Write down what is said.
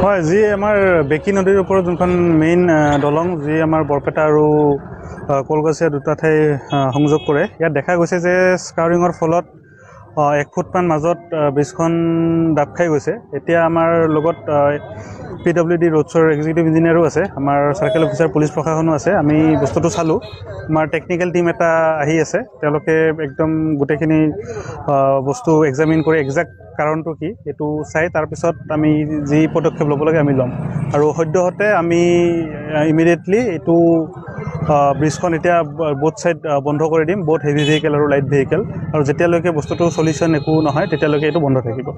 হয়, যি আমাৰ বেকী নদীৰ ওপৰত যোনখন মেইন দলং, যি আমাৰ বৰপেটা আৰু কলগছিয়া দুটা ঠাই সংযোগ কৰে, ইয়াত দেখা গৈছে যে স্কাউৰিঙৰ ফলত 1 ফুটমান মাজত ব্ৰিজখন দাপ খাই গৈছে। এতিয়া আমাৰ লগত PWD ৰোডছৰ এক্সিকিউটিভ ইঞ্জিনিয়াৰো আছে, আমাৰ চাৰ্কেল অফিচাৰ পুলিচ প্ৰশাসনো আছে। আমি বস্তুটো চালোঁ, আমাৰ টেকনিকেল টিম এটা আহি আছে, তেওঁলোকে একদম গোটেইখিনি বস্তু এক্সামিন কৰি একজেক্ট কাৰণটো কি এইটো চাই তাৰপিছত আমি যি পদক্ষেপ ল'ব লাগে আমি ল'ম। আৰু সদ্যহতে আমি ইমিডিয়েটলি এইটো ব্ৰিজখন এতিয়া বোথ ছাইড বন্ধ কৰি দিম, বোথ হেভি ভেহিকেল আৰু লাইট ভেহিকেল। আৰু যেতিয়ালৈকে বস্তুটো সলিউশ্যন একো নহয় তেতিয়ালৈকে এইটো বন্ধ থাকিব।